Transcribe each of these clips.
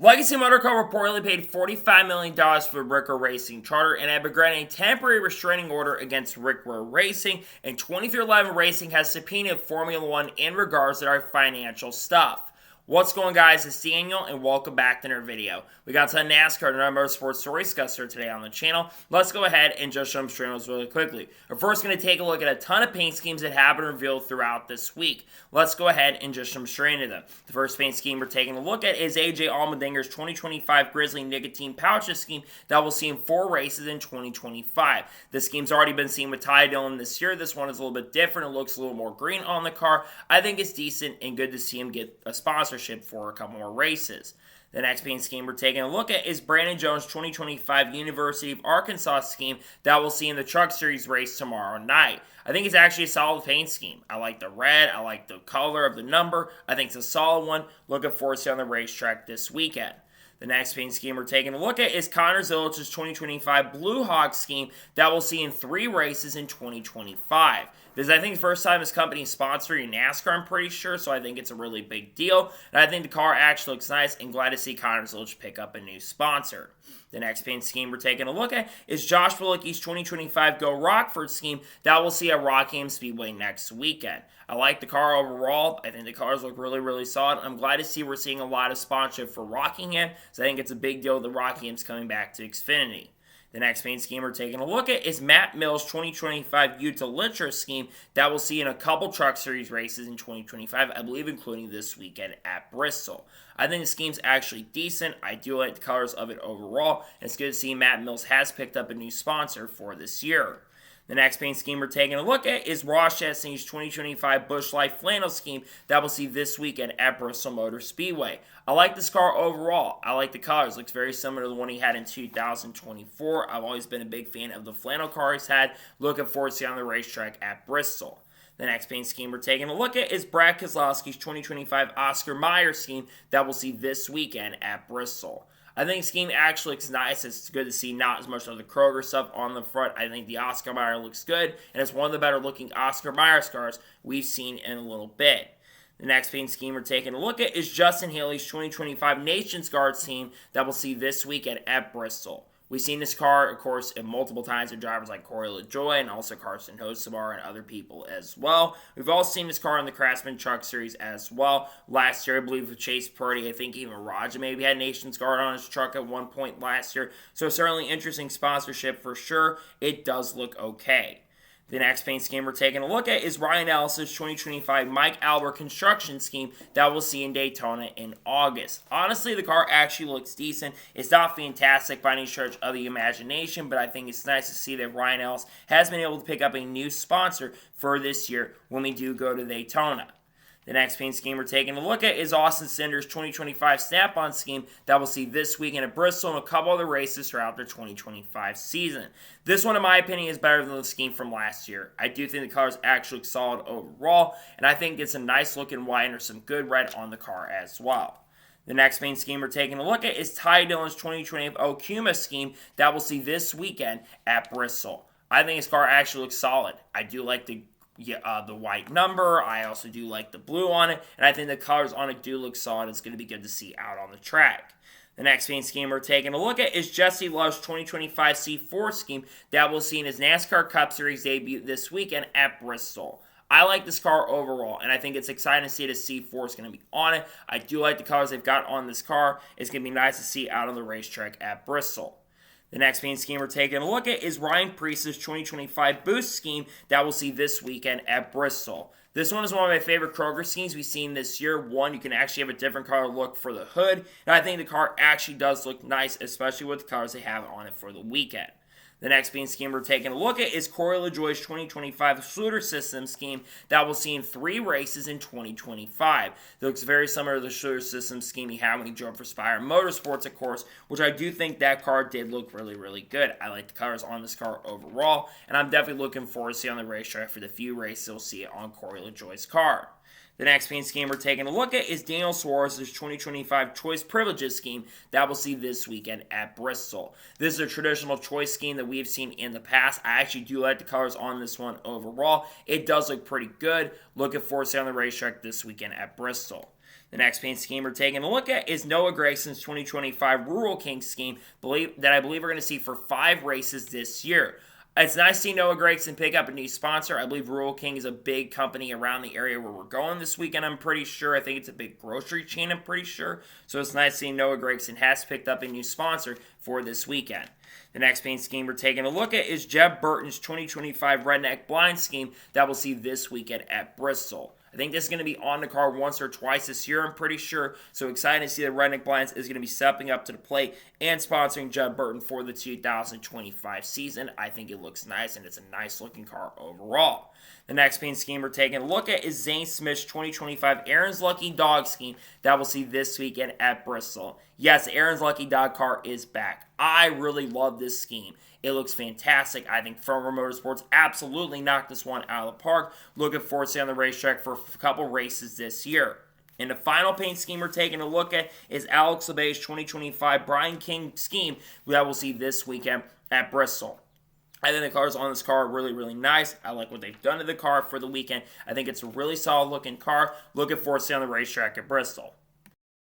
Legacy Motorco reportedly paid $45 million for the Rick Ware Racing charter and had been granted a temporary restraining order against Rick Ware Racing, and 2311 Racing has subpoenaed Formula One in regards to our financial stuff. What's going on, guys? It's Daniel, and welcome back to another video. We got some NASCAR and another motorsports story discusser today on the channel. Let's go ahead and just jump straight on those really quickly. We're first going to take a look at a ton of paint schemes that have been revealed throughout this week. Let's go ahead and just jump straight into them. The first paint scheme we're taking a look at is AJ Allmendinger's 2025 Grizzly Nicotine Pouches scheme that we'll see in 4 races in 2025. This scheme's already been seen with Ty Dillon this year. This one is a little bit different. It looks a little more green on the car. I think it's decent and good to see him get a sponsorship for a couple more races. The next paint scheme we're taking a look at is Brandon Jones' 2025 University of Arkansas scheme that we'll see in the Truck Series race tomorrow night. I think it's actually a solid paint scheme. I like the red. I like the color of the number. I think it's a solid one. Looking forward to seeing on the racetrack this weekend. The next paint scheme we're taking a look at is Connor Zilich's 2025 Blue Hawk scheme that we'll see in 3 races in 2025. This is, I think, the first time this company is sponsoring NASCAR, I'm pretty sure, so I think it's a really big deal. And I think the car actually looks nice, and glad to see Connor Zilich pick up a new sponsor. The next paint scheme we're taking a look at is Josh Bilicki's 2025 Go Rockford scheme that we'll see at Rockingham Speedway next weekend. I like the car overall. I think the cars look really, really solid. I'm glad to see we're seeing a lot of sponsorship for Rockingham, so I think it's a big deal that Rockingham's coming back to Xfinity. The next paint scheme we're taking a look at is Matt Mills' 2025 Utah Litra scheme that we'll see in a couple Truck Series races in 2025, I believe including this weekend at Bristol. I think the scheme's actually decent. I do like the colors of it overall. It's good to see Matt Mills has picked up a new sponsor for this year. The next paint scheme we're taking a look at is Ross Chastain's 2025 Busch Light Flannel scheme that we'll see this weekend at Bristol Motor Speedway. I like this car overall. I like the colors. Looks very similar to the one he had in 2024. I've always been a big fan of the flannel car he's had. Looking forward to seeing on the racetrack at Bristol. The next paint scheme we're taking a look at is Brad Keselowski's 2025 Oscar Mayer scheme that we'll see this weekend at Bristol. I think the scheme actually looks nice. It's good to see not as much of the Kroger stuff on the front. I think the Oscar Mayer looks good, and it's one of the better looking Oscar Mayer cars we've seen in a little bit. The next paint scheme we're taking a look at is Justin Haley's 2025 Nations Guard team that we'll see this weekend at Bristol. We've seen this car, of course, multiple times with drivers like Corey LaJoie and also Carson Hocevar and other people as well. We've all seen this car in the Craftsman Truck Series as well. Last year, I believe, with Chase Purdy, I think even Raja maybe had Nations Guard on his truck at one point last year. So certainly interesting sponsorship for sure. It does look okay. The next paint scheme we're taking a look at is Ryan Ellis's 2025 Mike Albert construction scheme that we'll see in Daytona in August. Honestly, the car actually looks decent. It's not fantastic by any stretch of the imagination, but I think it's nice to see that Ryan Ellis has been able to pick up a new sponsor for this year when we do go to Daytona. The next paint scheme we're taking a look at is Austin Cinders' 2025 Snap-on scheme that we'll see this weekend at Bristol and a couple other races throughout the 2025 season. This one, in my opinion, is better than the scheme from last year. I do think the car is actually solid overall, and I think it's a nice looking white and there's some good red on the car as well. The next paint scheme we're taking a look at is Ty Dillon's 2020 Okuma scheme that we'll see this weekend at Bristol. I think his car actually looks solid. I do like the white number. I also do like the blue on it, and I think the colors on it do look solid. It's going to be good to see out on the track. The next paint scheme we're taking a look at is Jesse Love's 2025 C4 scheme that we'll see in his NASCAR Cup Series debut this weekend at Bristol. I like this car overall, and I think it's exciting to see the C4 is going to be on it. I do like the colors they've got on this car. It's going to be nice to see out on the racetrack at Bristol. The next paint scheme we're taking a look at is Ryan Preece's 2025 Boost scheme that we'll see this weekend at Bristol. This one is one of my favorite Kroger schemes we've seen this year. One, you can actually have a different color look for the hood, and I think the car actually does look nice, especially with the colors they have on it for the weekend. The next paint scheme we're taking a look at is Corey LaJoie's 2025 Schluter System scheme that we'll see in 3 races in 2025. It looks very similar to the Schluter System scheme he had when he drove for Spire Motorsports, of course, which I do think that car did look really, really good. I like the colors on this car overall, and I'm definitely looking forward to seeing on the racetrack for the few races we'll see it on Corey LaJoie's car. The next paint scheme we're taking a look at is Daniel Suarez's 2025 Choice Privileges scheme that we'll see this weekend at Bristol. This is a traditional choice scheme that we've seen in the past. I actually do like the colors on this one overall. It does look pretty good. Looking forward to seeing on the racetrack this weekend at Bristol. The next paint scheme we're taking a look at is Noah Gragson's 2025 Rural King scheme that I believe we're going to see for 5 races this year. It's nice to see Noah Gragson pick up a new sponsor. I believe Rural King is a big company around the area where we're going this weekend, I'm pretty sure. I think it's a big grocery chain, I'm pretty sure. So it's nice seeing Noah Gragson has picked up a new sponsor for this weekend. The next paint scheme we're taking a look at is Jeb Burton's 2025 Redneck Blind scheme that we'll see this weekend at Bristol. I think this is going to be on the car once or twice this year, I'm pretty sure. So excited to see that Redneck Blinds is going to be stepping up to the plate and sponsoring Jeb Burton for the 2025 season. I think it looks nice, and it's a nice looking car overall. The next paint scheme we're taking a look at is Zane Smith's 2025 Aaron's Lucky Dog scheme that we'll see this weekend at Bristol. Yes, Aaron's Lucky Dog car is back. I really love this scheme. It looks fantastic. I think Front Row Motorsports absolutely knocked this one out of the park. Looking forward to seeing on the racetrack for a couple races this year. And the final paint scheme we're taking a look at is Alex LeBay's 2025 Brian King scheme that we'll see this weekend at Bristol. I think the cars on this car are really, really nice. I like what they've done to the car for the weekend. I think it's a really solid looking car. Looking forward to seeing on the racetrack at Bristol.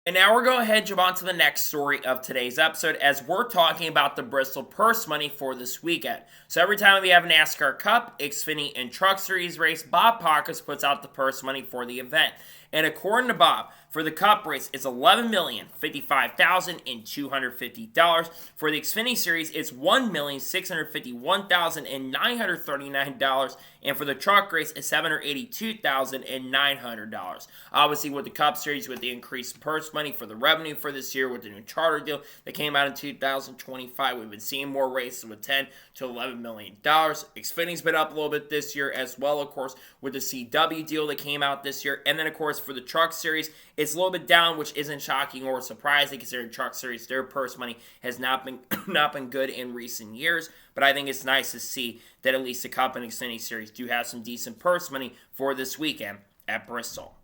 And now we're going ahead and jump on to the next story of today's episode as we're talking about the Bristol purse money for this weekend. So every time we have a NASCAR Cup, Xfinity, and Truck Series race, Bob Pockrass puts out the purse money for the event. And according to Bob, for the Cup race, it's $11,055,250. For the Xfinity Series, it's $1,651,939. And for the Truck race, it's $782,900. Obviously, with the Cup Series, with the increased purse money for the revenue for this year, with the new charter deal that came out in 2025, we've been seeing more races with $10 to $11 million. Xfinity's been up a little bit this year as well, of course, with the CW deal that came out this year. And then, of course, for the Truck Series, it's a little bit down, which isn't shocking or surprising considering Truck Series, their purse money has not been good in recent years. But I think it's nice to see that at least the Cup and Xfinity Series do have some decent purse money for this weekend at Bristol.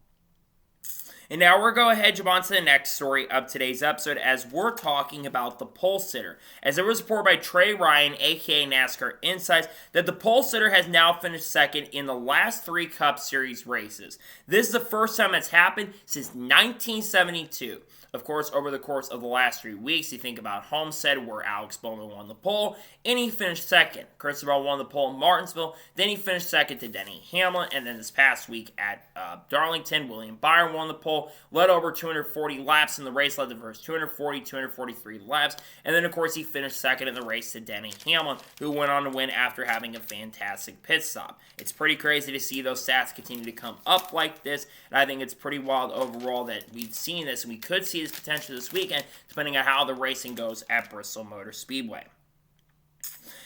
And now we're going to go ahead and jump on to the next story of today's episode as we're talking about the pole sitter. As it was reported by Trey Ryan, aka NASCAR Insights, that the pole sitter has now finished second in the last 3 Cup Series races. This is the first time it's happened since 1972. Of course, over the course of the last 3 weeks, you think about Homestead, where Alex Bowman won the pole, and he finished second. Christopher won the pole in Martinsville, then he finished second to Denny Hamlin, and then this past week at Darlington, William Byron won the pole, led over 240 laps in the race, led the first 243 laps, and then, of course, he finished second in the race to Denny Hamlin, who went on to win after having a fantastic pit stop. It's pretty crazy to see those stats continue to come up like this, and I think it's pretty wild overall that we've seen this, and we could see this potential this weekend, depending on how the racing goes at Bristol Motor Speedway.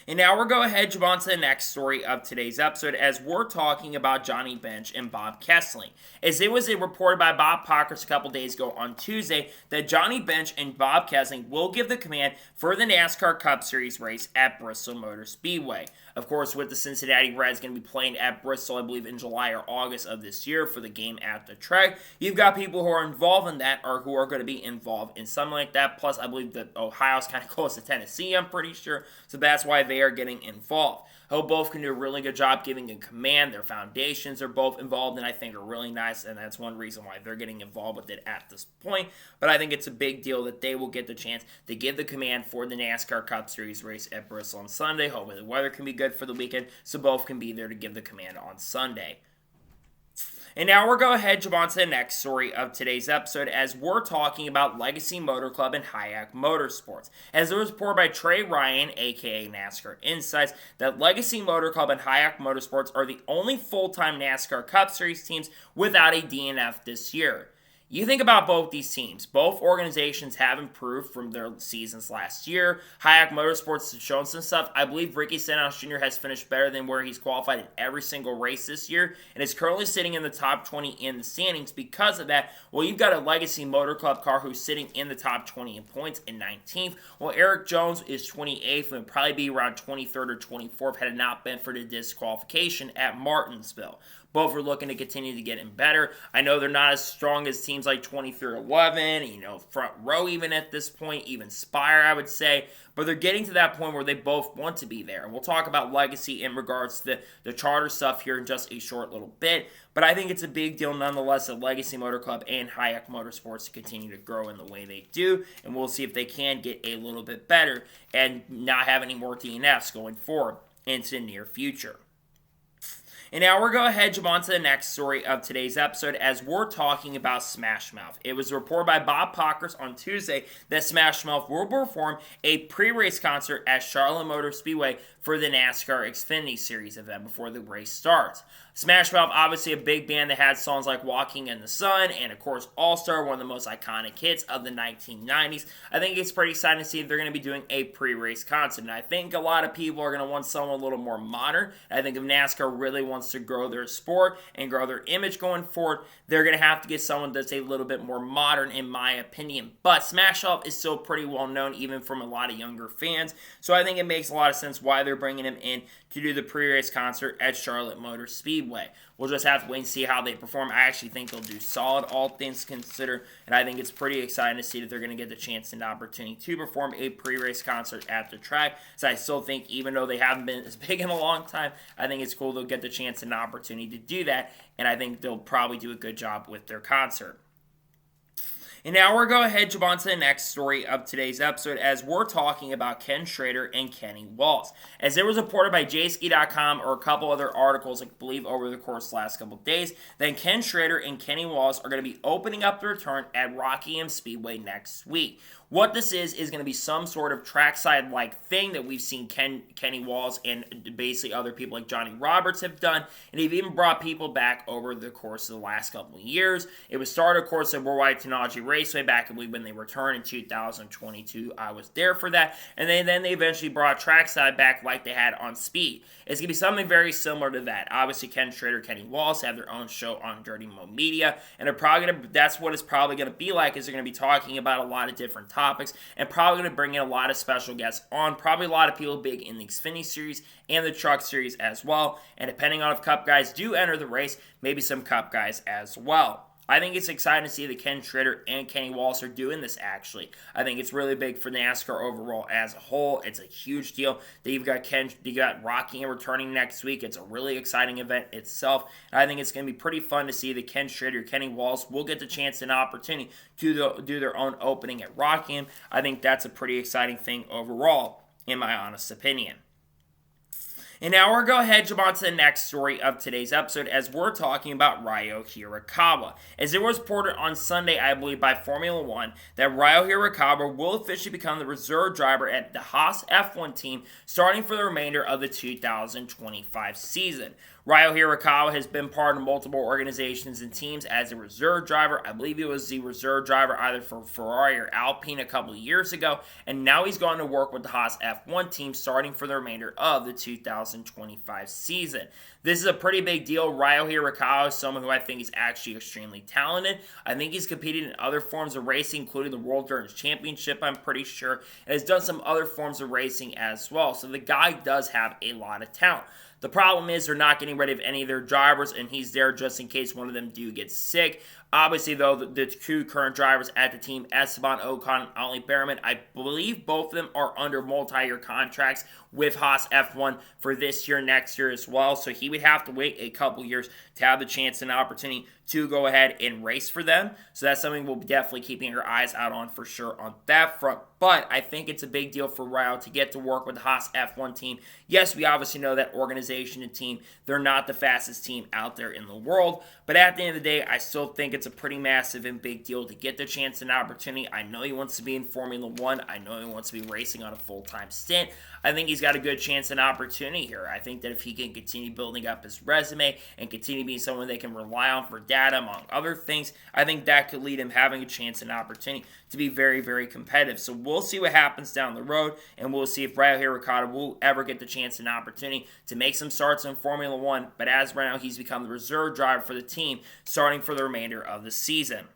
And now we're going to head on to the next story of today's episode as we're talking about Johnny Bench and Bob Kesling. As it was reported by Bob Pockrass a couple days ago on Tuesday that Johnny Bench and Bob Kesling will give the command for the NASCAR Cup Series race at Bristol Motor Speedway. Of course, with the Cincinnati Reds going to be playing at Bristol, I believe, in July or August of this year for the game at the track, you've got people who are involved in that or who are going to be involved in something like that. Plus, I believe that Ohio's kind of close to Tennessee, I'm pretty sure. So that's why they are getting involved. I hope both can do a really good job giving a command. Their foundations are both involved and I think are really nice, and that's one reason why they're getting involved with it at this point. But I think it's a big deal that they will get the chance to give the command for the NASCAR Cup Series race at Bristol on Sunday. Hopefully the weather can be good for the weekend, so both can be there to give the command on Sunday. And now we're going to head on to the next story of today's episode as we're talking about Legacy Motor Club and Hayek Motorsports. As it was reported by Trey Ryan, aka NASCAR Insights, that Legacy Motor Club and Hayek Motorsports are the only full-time NASCAR Cup Series teams without a DNF this year. You think about both these teams. Both organizations have improved from their seasons last year. Hayek Motorsports has shown some stuff. I believe Ricky Stenhouse Jr. has finished better than where he's qualified in every single race this year and is currently sitting in the top 20 in the standings. Because of that, well, you've got a Legacy Motor Club car who's sitting in the top 20 in points in 19th. Well, Eric Jones is 28th and would probably be around 23rd or 24th had it not been for the disqualification at Martinsville. Both are looking to continue to get better. I know they're not as strong as teams like 2311, Front Row even at this point, even Spire, I would say. But they're getting to that point where they both want to be there. And we'll talk about legacy in regards to the charter stuff here in just a short little bit. But I think it's a big deal nonetheless that Legacy Motor Club and Hayek Motorsports to continue to grow in the way they do. And we'll see if they can get a little bit better and not have any more DNFs going forward into the near future. And now we're going to head on to the next story of today's episode as we're talking about Smash Mouth. It was reported by Bob Pockers on Tuesday that Smash Mouth will perform a pre-race concert at Charlotte Motor Speedway for the NASCAR Xfinity Series event before the race starts. Smash Mouth, obviously a big band that had songs like Walking in the Sun and, of course, All-Star, one of the most iconic hits of the 1990s. I think it's pretty exciting to see if they're going to be doing a pre-race concert. And I think a lot of people are going to want someone a little more modern. I think if NASCAR really wants to grow their sport and grow their image going forward, they're going to have to get someone that's a little bit more modern, in my opinion. But Smash Mouth is still pretty well known, even from a lot of younger fans. So I think it makes a lot of sense why they're bringing him in to do the pre-race concert at Charlotte Motor Speedway. We'll just have to wait and see how they perform. I actually think they'll do solid, all things considered, and I think it's pretty exciting to see that they're going to get the chance and opportunity to perform a pre-race concert at the track. So I still think, even though they haven't been as big in a long time, I think it's cool they'll get the chance and opportunity to do that, and I think they'll probably do a good job with their concert. And now we're going to head on to the next story of today's episode as we're talking about Ken Schrader and Kenny Walls. As it was reported by jski.com or a couple other articles, I believe, over the course of the last couple of days, then Ken Schrader and Kenny Walls are going to be opening up the return at Rockingham Speedway next week. What this is going to be some sort of trackside-like thing that we've seen Kenny Walls and basically other people like Johnny Roberts have done, and they've even brought people back over the course of the last couple of years. It was started, of course, at Worldwide Technology Raceway back, I believe, when they returned in 2022. I was there for that, and then they eventually brought trackside back like they had on Speed. It's going to be something very similar to that. Obviously, Ken Schrader, Kenny Walls have their own show on Dirty Mo Media, and that's what it's probably going to be like, is they're going to be talking about a lot of different topics, and probably going to bring in a lot of special guests on, probably a lot of people big in the Xfinity Series and the Truck Series as well, and depending on if Cup guys do enter the race, maybe some Cup guys as well. I think it's exciting to see that Ken Schrader and Kenny Walls are doing this, actually. I think it's really big for NASCAR overall as a whole. It's a huge deal that you got Rockingham returning next week. It's a really exciting event itself. And I think it's going to be pretty fun to see that Ken Schrader, Kenny Walls will get the chance and opportunity to do their own opening at Rockingham. I think that's a pretty exciting thing overall, in my honest opinion. And now we're going to head on to the next story of today's episode as we're talking about Ryo Hirakawa. As it was reported on Sunday, I believe, by Formula One, that Ryo Hirakawa will officially become the reserve driver at the Haas F1 team starting for the remainder of the 2025 season. Ryo Hirakawa has been part of multiple organizations and teams as a reserve driver. I believe he was the reserve driver either for Ferrari or Alpine a couple of years ago, and now he's going to work with the Haas F1 team starting for the remainder of the 2025 season. This is a pretty big deal. Ryo Hirakawa is someone who I think is actually extremely talented. I think he's competed in other forms of racing, including the World Endurance Championship, I'm pretty sure, and has done some other forms of racing as well. So the guy does have a lot of talent. The problem is they're not getting rid of any of their drivers, and he's there just in case one of them do get sick. Obviously, though, the two current drivers at the team, Esteban Ocon and Ollie Behrman, I believe both of them are under multi-year contracts with Haas F1 for this year, next year as well. So he would have to wait a couple years to have the chance and opportunity to go ahead and race for them. So that's something we'll be definitely keeping our eyes out on for sure on that front. But I think it's a big deal for Ryo to get to work with the Haas F1 team. Yes, we obviously know that organization and team, they're not the fastest team out there in the world. But at the end of the day, I still think it's a pretty massive and big deal to get the chance and opportunity. I know he wants to be in Formula One. I know he wants to be racing on a full-time stint. I think he's got a good chance and opportunity here. I think that if he can continue building up his resume and continue being someone they can rely on for data, among other things, I think that could lead him having a chance and opportunity to be very, very competitive. So we'll see what happens down the road, and we'll see if Ryo Hirakawa will ever get the chance and opportunity to make some starts in Formula One. But as right now, he's become the reserve driver for the team, starting for the remainder of the season.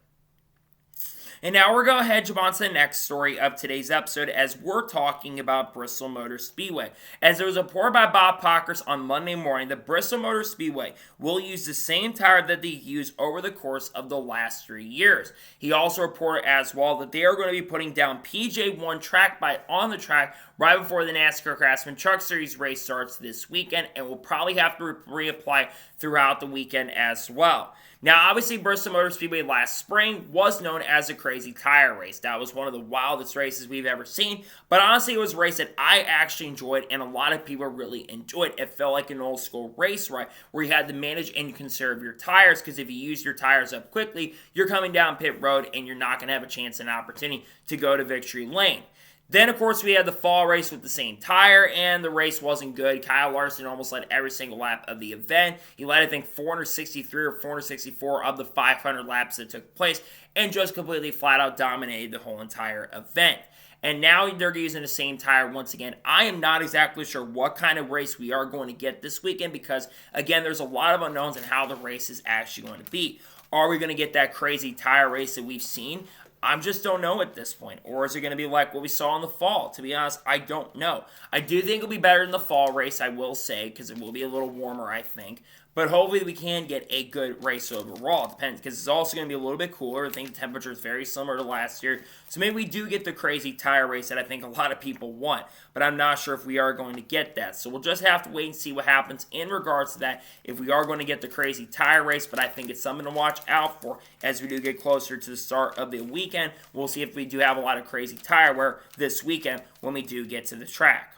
And now we're going to head on to the next story of today's episode as we're talking about Bristol Motor Speedway. As there was a report by Bob Pockers on Monday morning that Bristol Motor Speedway will use the same tire that they used over the course of the last 3 years. He also reported as well that they are going to be putting down PJ1 track bite on the track right before the NASCAR Craftsman Truck Series race starts this weekend, and will probably have to reapply throughout the weekend as well. Now, obviously, Bristol Motor Speedway last spring was known as a crazy tire race. That was one of the wildest races we've ever seen, but honestly, it was a race that I actually enjoyed, and a lot of people really enjoyed. It felt like an old school race, right, where you had to manage and conserve your tires, because if you use your tires up quickly, you're coming down pit road, and you're not going to have a chance and opportunity to go to victory lane. Then, of course, we had the fall race with the same tire, and the race wasn't good. Kyle Larson almost led every single lap of the event. He led, I think, 463 or 464 of the 500 laps that took place, and just completely flat-out dominated the whole entire event. And now they're using the same tire once again. I am not exactly sure what kind of race we are going to get this weekend because, again, there's a lot of unknowns in how the race is actually going to be. Are we going to get that crazy tire race that we've seen? I just don't know at this point. Or is it going to be like what we saw in the fall? To be honest, I don't know. I do think it'll be better than the fall race, I will say, because it will be a little warmer, I think. But hopefully we can get a good race overall. It depends, because it's also going to be a little bit cooler. I think the temperature is very similar to last year. So maybe we do get the crazy tire race that I think a lot of people want. But I'm not sure if we are going to get that. So we'll just have to wait and see what happens in regards to that, if we are going to get the crazy tire race. But I think it's something to watch out for as we do get closer to the start of the weekend. We'll see if we do have a lot of crazy tire wear this weekend when we do get to the track.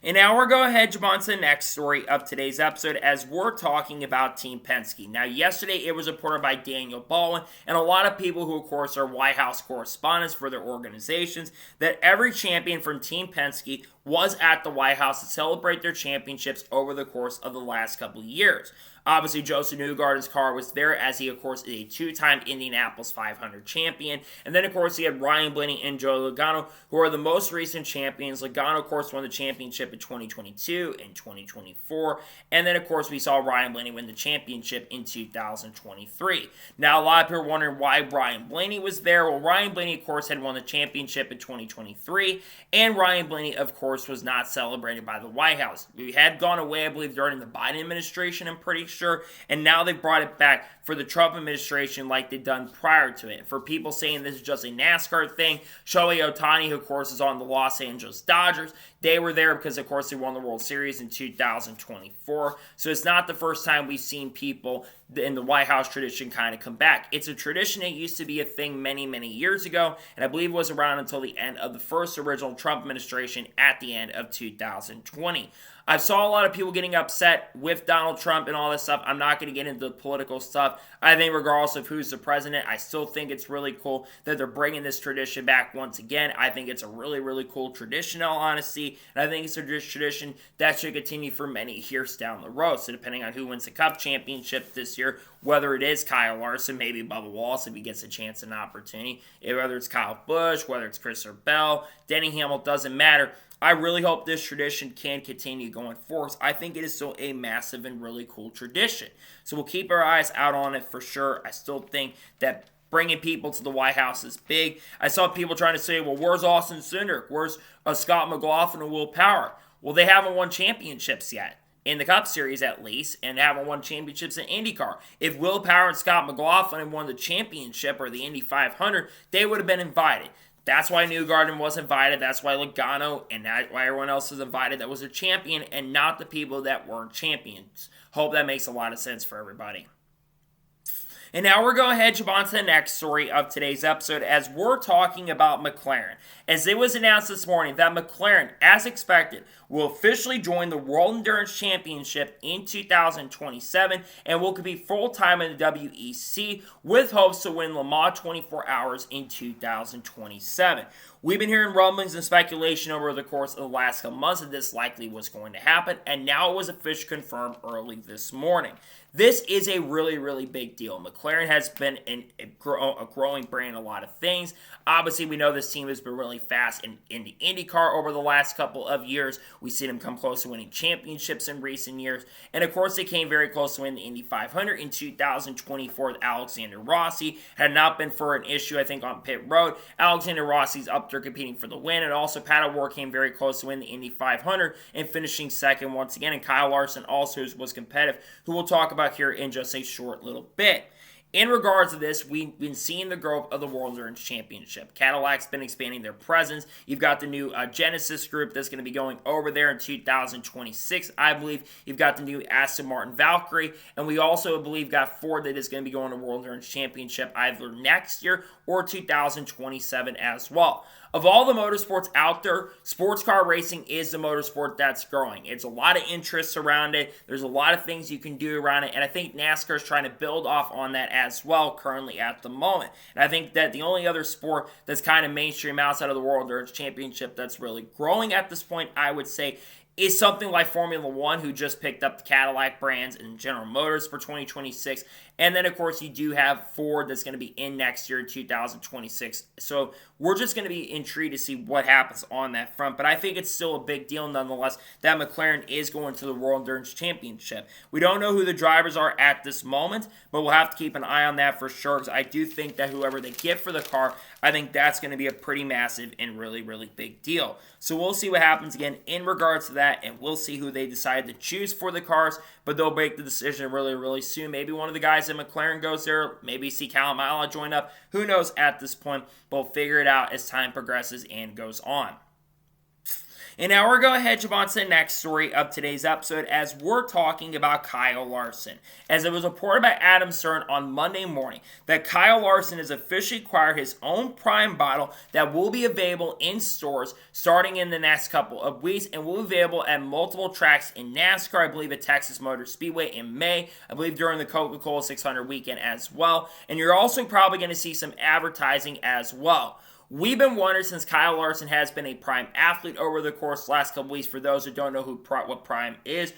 And now we're going to head on to the next story of today's episode as we're talking about Team Penske. Now, yesterday it was reported by Daniel Baldwin and a lot of people who, of course, are White House correspondents for their organizations that every champion from Team Penske was at the White House to celebrate their championships over the course of the last couple of years. Obviously, Joseph Newgarden's car was there as he, of course, is a two-time Indianapolis 500 champion. And then, of course, he had Ryan Blaney and Joey Logano, who are the most recent champions. Logano, of course, won the championship in 2022 and 2024. And then, of course, we saw Ryan Blaney win the championship in 2023. Now, a lot of people are wondering why Ryan Blaney was there. Well, Ryan Blaney, of course, had won the championship in 2023. And Ryan Blaney, of course, was not celebrated by the White House. We had gone away, I believe, during the Biden administration, I'm pretty sure, and now they brought it back for the Trump administration like they'd done prior to it. For people saying this is just a NASCAR thing, Shohei Ohtani, who of course is on the Los Angeles Dodgers, they were there because of course they won the World Series in 2024. So it's not the first time we've seen people in the White House tradition kind of come back. It's a tradition that used to be a thing many, many years ago, and I believe it was around until the end of the first original Trump administration at the end of 2020. I saw a lot of people getting upset with Donald Trump and all this stuff. I'm not going to get into the political stuff. I think regardless of who's the president, I still think it's really cool that they're bringing this tradition back once again. I think it's a really, really cool tradition, in all honesty, and I think it's a tradition that should continue for many years down the road. So depending on who wins the Cup championship this year, whether it is Kyle Larson, maybe Bubba Wallace if he gets a chance and an opportunity, whether it's Kyle Busch, whether it's Christopher Bell, Denny Hamlin, doesn't matter. I really hope this tradition can continue going forward. I think it is still a massive and really cool tradition. So we'll keep our eyes out on it for sure. I still think that bringing people to the White House is big. I saw people trying to say, well, where's Austin Cindric? Where's Scott McLaughlin and Will Power? Well, they haven't won championships yet. In the Cup Series, at least, and haven't won championships in IndyCar. If Will Power and Scott McLaughlin had won the championship or the Indy 500, they would have been invited. That's why Newgarden was invited. That's why Logano and why everyone else was invited that was a champion and not the people that weren't champions. Hope that makes a lot of sense for everybody. And now we're going to head on to the next story of today's episode as we're talking about McLaren. As it was announced this morning that McLaren, as expected, will officially join the World Endurance Championship in 2027 and will compete full-time in the WEC with hopes to win Le Mans 24 Hours in 2027. We've been hearing rumblings and speculation over the course of the last couple months that this likely was going to happen, and now it was officially confirmed early this morning. This is a really, really big deal. McLaren has been a growing brand in a lot of things. Obviously, we know this team has been really fast in the IndyCar over the last couple of years. We've seen them come close to winning championships in recent years. And of course, they came very close to winning the Indy 500 in 2024 with Alexander Rossi. Had not been for an issue, I think, on pit road, Alexander Rossi's up there competing for the win. And also, Pat O'Ward came very close to win the Indy 500 and finishing second once again. And Kyle Larson also was competitive, who we'll talk about here in just a short little bit. In regards to this, we've been seeing the growth of the World Endurance Championship. Cadillac's been expanding their presence. You've got the new Genesis group that's going to be going over there in 2026, I believe. You've got the new Aston Martin Valkyrie, and we also believe got Ford that is going to be going to World Endurance Championship either next year or 2027 as well. Of all the motorsports out there, sports car racing is the motorsport that's growing. It's a lot of interest around it. There's a lot of things you can do around it, and I think NASCAR is trying to build off on that as well currently at the moment. And I think that the only other sport that's kind of mainstream outside of the World Endurance Championship that's really growing at this point, I would say, is something like Formula One, who just picked up the Cadillac brands and General Motors for 2026. And then, of course, you do have Ford that's going to be in next year in 2026. So we're just going to be intrigued to see what happens on that front. But I think it's still a big deal nonetheless that McLaren is going to the World Endurance Championship. We don't know who the drivers are at this moment, but we'll have to keep an eye on that for sure, because I do think that whoever they get for the car, I think that's going to be a pretty massive and really, really big deal. So we'll see what happens again in regards to that, and we'll see who they decide to choose for the cars, but they'll make the decision really, really soon. Maybe one of the guys at McLaren goes there, maybe see Kalamala join up, who knows at this point, but we'll figure it out as time progresses and goes on. And now we're going to head on to the next story of today's episode, as we're talking about Kyle Larson. As it was reported by Adam Stern on Monday morning that Kyle Larson has officially acquired his own Prime bottle that will be available in stores starting in the next couple of weeks, and will be available at multiple tracks in NASCAR, I believe at Texas Motor Speedway in May, I believe during the Coca-Cola 600 weekend as well. And you're also probably going to see some advertising as well. We've been wondering, since Kyle Larson has been a Prime athlete over the course of the last couple weeks. For those who don't know what Prime is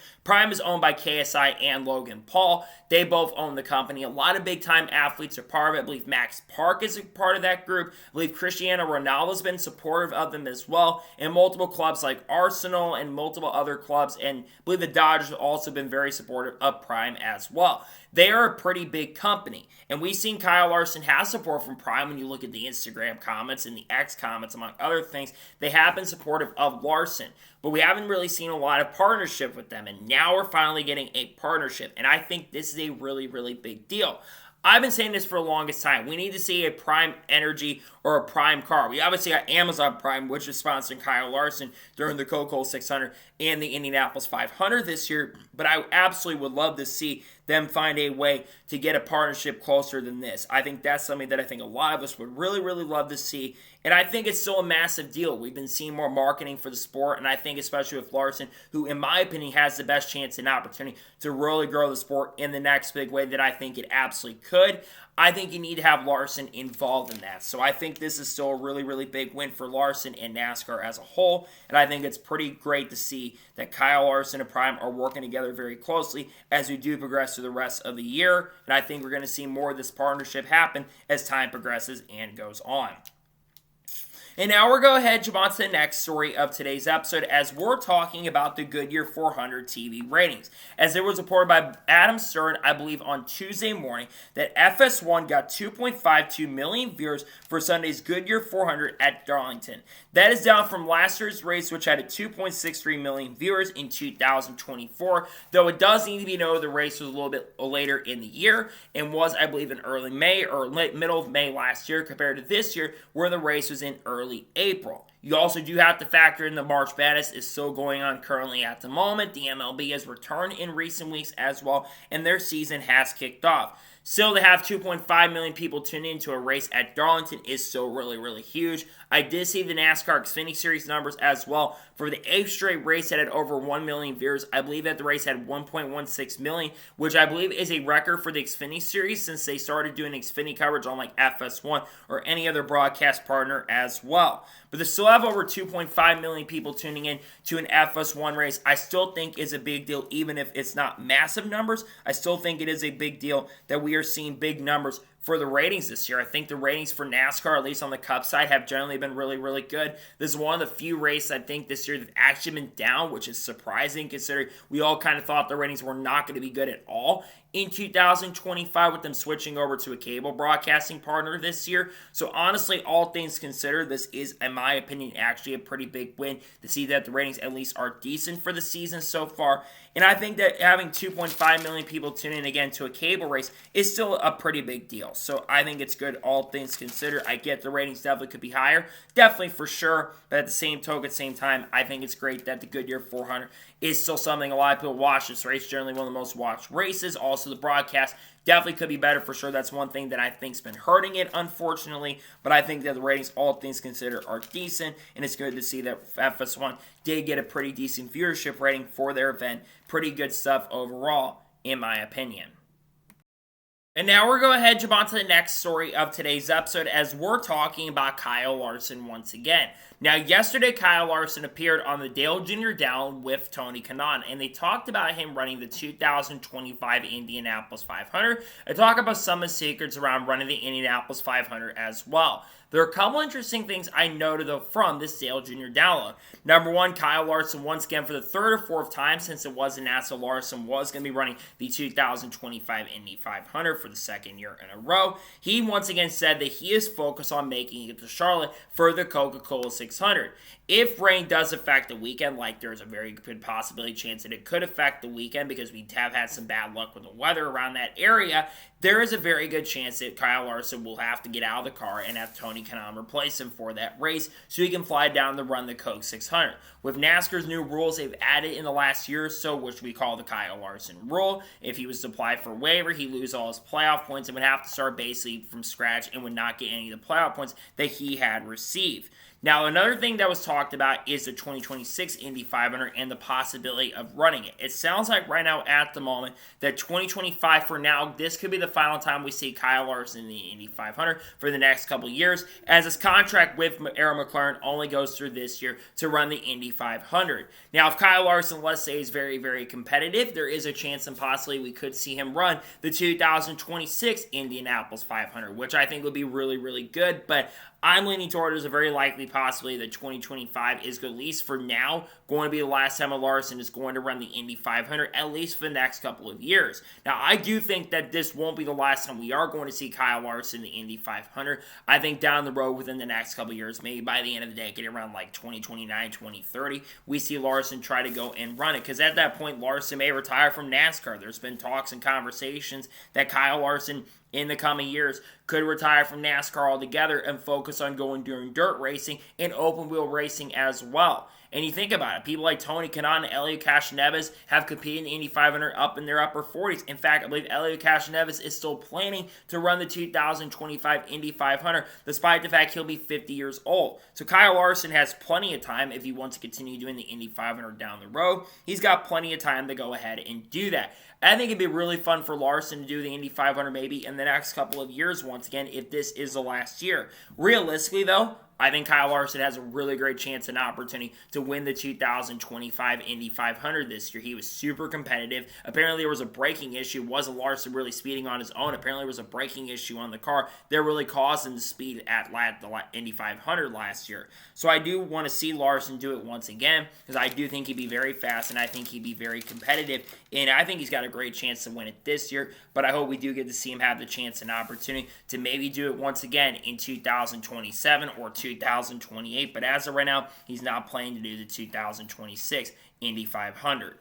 owned by KSI and Logan Paul. They both own the company. A lot of big-time athletes are part of it. I believe Max Park is a part of that group. I believe Cristiano Ronaldo has been supportive of them as well. And multiple clubs like Arsenal and multiple other clubs. And I believe the Dodgers have also been very supportive of Prime as well. They are a pretty big company. And we've seen Kyle Larson have support from Prime when you look at the Instagram comments and the X comments, among other things. They have been supportive of Larson. But we haven't really seen a lot of partnership with them. And now we're finally getting a partnership. And I think this is a really, really big deal. I've been saying this for the longest time. We need to see a Prime Energy or a Prime car. We obviously got Amazon Prime, which is sponsoring Kyle Larson during the Coca-Cola 600 and the Indianapolis 500 this year. But I absolutely would love to see them find a way to get a partnership closer than this. I think that's something that I think a lot of us would really, really love to see. And I think it's still a massive deal. We've been seeing more marketing for the sport, and I think especially with Larson, who in my opinion has the best chance and opportunity to really grow the sport in the next big way that I think it absolutely could. I think you need to have Larson involved in that. So I think this is still a really, really big win for Larson and NASCAR as a whole. And I think it's pretty great to see that Kyle Larson and Prime are working together very closely as we do progress through the rest of the year. And I think we're going to see more of this partnership happen as time progresses and goes on. And now we're going to head on to the next story of today's episode, as we're talking about the Goodyear 400 TV ratings. As it was reported by Adam Stern, I believe on Tuesday morning, that FS1 got 2.52 million viewers for Sunday's Goodyear 400 at Darlington. That is down from last year's race, which had a 2.63 million viewers in 2024, though it does need to be noted the race was a little bit later in the year and was, I believe, in early May or middle of May last year compared to this year, where the race was in early April. You also do have to factor in the March Madness is still going on currently at the moment. The MLB has returned in recent weeks as well, and their season has kicked off. Still, to have 2.5 million people tune into a race at Darlington is still really, really huge. I did see the NASCAR Xfinity Series numbers as well. For the 8th straight race that had over 1 million viewers, I believe that the race had 1.16 million, which I believe is a record for the Xfinity Series since they started doing Xfinity coverage on like FS1 or any other broadcast partner as well. But there's still have over 2.5 million people tuning in to an FS1 race. I still think is a big deal, even if it's not massive numbers. I still think it is a big deal that we are seeing big numbers for the ratings this year. I think the ratings for NASCAR, at least on the Cup side, have generally been really, really good. This is one of the few races I think this year that actually been down, which is surprising considering we all kind of thought the ratings were not going to be good at all in 2025 with them switching over to a cable broadcasting partner this year. So honestly, all things considered, this is, in my opinion, actually a pretty big win to see that the ratings at least are decent for the season so far. And I think that having 2.5 million people tune in again to a cable race is still a pretty big deal. So I think it's good, all things considered. I get the ratings definitely could be higher, definitely for sure. But at the same token, at the same time, I think it's great that the Goodyear 400 is still something a lot of people watch. This race generally one of the most watched races. Also, the broadcast definitely could be better for sure. That's one thing that I think's been hurting it, unfortunately. But I think that the ratings, all things considered, are decent, and it's good to see that FS1 did get a pretty decent viewership rating for their event. Pretty good stuff overall, in my opinion. And now we're going to jump on to the next story of today's episode as we're talking about Kyle Larson once again. Now, yesterday, Kyle Larson appeared on the Dale Jr. Down with Tony Kanaan, and they talked about him running the 2025 Indianapolis 500. They talk about some of the secrets around running the Indianapolis 500 as well. There are a couple interesting things I noted, though, from this Dale Jr. download. Number one, Kyle Larson, once again, for the third or fourth time since it was announced that Larson was going to be running the 2025 Indy 500 for the second year in a row. He once again said that he is focused on making it to Charlotte for the Coca-Cola 600. If rain does affect the weekend, like there's a very good possibility chance that it could affect the weekend because we have had some bad luck with the weather around that area, there is a very good chance that Kyle Larson will have to get out of the car and have Tony Kanaan replace him for that race so he can fly down to run the Coke 600. With NASCAR's new rules they've added in the last year or so, which we call the Kyle Larson rule, if he was to apply for waiver, he'd lose all his playoff points and would have to start basically from scratch and would not get any of the playoff points that he had received. Now, another thing that was talked about is the 2026 Indy 500 and the possibility of running it. It sounds like right now at the moment that 2025 for now, this could be the final time we see Kyle Larson in the Indy 500 for the next couple years, as his contract with McLaren only goes through this year to run the Indy 500. Now, if Kyle Larson, let's say, is very, very competitive, there is a chance and possibly we could see him run the 2026 Indianapolis 500, which I think would be really, really good, but I'm leaning toward there's a very likely possibility that 2025 is, at least for now, going to be the last time Larson is going to run the Indy 500, at least for the next couple of years. Now, I do think that this won't be the last time we are going to see Kyle Larson in the Indy 500. I think down the road within the next couple of years, maybe by the end of the decade, around like 2029, 2030, we see Larson try to go and run it. Because at that point, Larson may retire from NASCAR. There's been talks and conversations that Kyle Larson in the coming years could retire from NASCAR altogether and focus on going during dirt racing and open wheel racing as well. And you think about it, people like Tony Kanaan and Helio Castroneves have competed in the Indy 500 up in their upper 40s. In fact, I believe Helio Castroneves is still planning to run the 2025 Indy 500, despite the fact he'll be 50 years old. So Kyle Larson has plenty of time if he wants to continue doing the Indy 500 down the road. He's got plenty of time to go ahead and do that. I think it'd be really fun for Larson to do the Indy 500 maybe in the next couple of years once again, if this is the last year. Realistically, though, I think Kyle Larson has a really great chance and opportunity to win the 2025 Indy 500 this year. He was super competitive. Apparently, there was a braking issue. Wasn't Larson really speeding on his own? Apparently, there was a braking issue on the car that really caused him to speed at the Indy 500 last year. So I do want to see Larson do it once again because I do think he'd be very fast and I think he'd be very competitive. And I think he's got a great chance to win it this year. But I hope we do get to see him have the chance and opportunity to maybe do it once again in 2027 or 2028, but as of right now, he's not planning to do the 2026 Indy 500.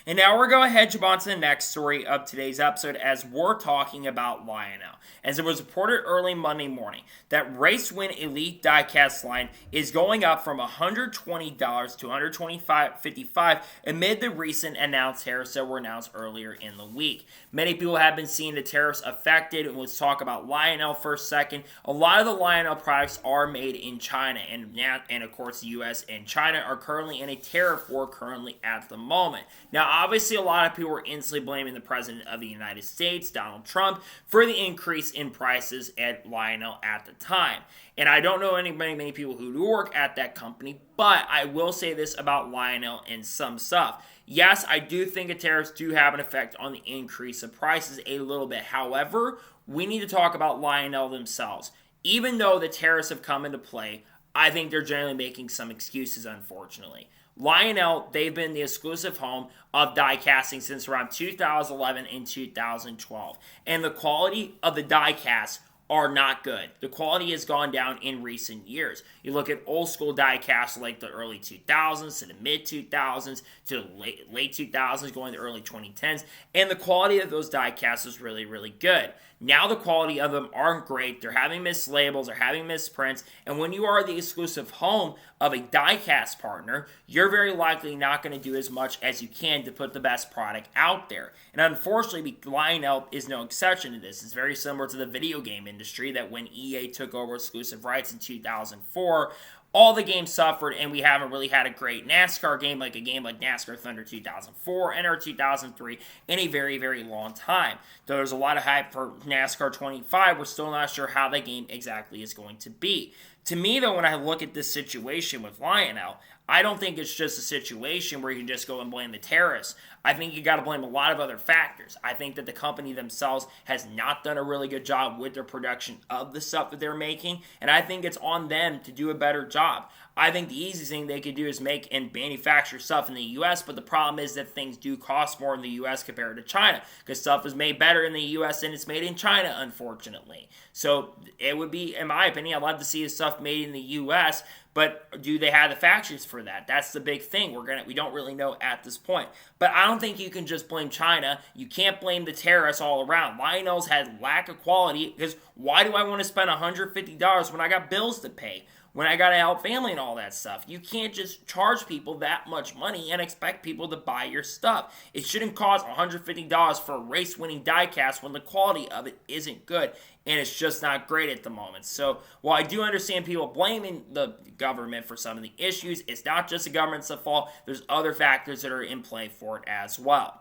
And now we're going to jump on to the next story of today's episode as we're talking about Lionel. As it was reported early Monday morning that Race Win Elite diecast line is going up from $120 to $125.55 amid the recent announced tariffs that were announced earlier in the week. Many people have been seeing the tariffs affected, and let's talk about Lionel for a second. A lot of the Lionel products are made in China, and of course the US and China are currently in a tariff war currently at the moment. Now, obviously a lot of people were instantly blaming the President of the United States, Donald Trump, for the increase in prices at Lionel at the time. And I don't know many people who do work at that company, but I will say this about Lionel and some stuff. Yes, I do think the tariffs do have an effect on the increase of prices a little bit. However, we need to talk about Lionel themselves. Even though the tariffs have come into play, I think they're generally making some excuses, unfortunately. Lionel, they've been the exclusive home of die casting since around 2011 and 2012. And the quality of the die casts are not good. The quality has gone down in recent years. You look at old school die casts like the early 2000s to the mid 2000s to the late 2000s going to the early 2010s, and the quality of those die casts is really, really good. Now the quality of them aren't great. They're having mislabels, they're having misprints, and when you are the exclusive home of a die-cast partner, you're very likely not going to do as much as you can to put the best product out there. And unfortunately, Lionel is no exception to this. It's very similar to the video game industry that when EA took over exclusive rights in 2004, all the games suffered, and we haven't really had a great NASCAR game like NASCAR Thunder 2004 and or 2003 in a very, very long time. Though there's a lot of hype for NASCAR 25, we're still not sure how the game exactly is going to be. To me, though, when I look at this situation with Lionel, I don't think it's just a situation where you can just go and blame the tariffs. I think you got to blame a lot of other factors. I think that the company themselves has not done a really good job with their production of the stuff that they're making, and I think it's on them to do a better job. I think the easiest thing they could do is make and manufacture stuff in the U.S., but the problem is that things do cost more in the U.S. compared to China, because stuff is made better in the U.S. than it's made in China, unfortunately. So it would be, in my opinion, I'd love to see the stuff made in the U.S., but do they have the factories for that? That's the big thing. We don't really know at this point. But I don't think you can just blame China. You can't blame the tariffs all around. Lionel's had lack of quality, because why do I want to spend $150 when I got bills to pay? When I got to help family and all that stuff. You can't just charge people that much money and expect people to buy your stuff. It shouldn't cost $150 for a race-winning diecast when the quality of it isn't good, and it's just not great at the moment. So while I do understand people blaming the government for some of the issues, it's not just the government's fault. There's other factors that are in play for it as well.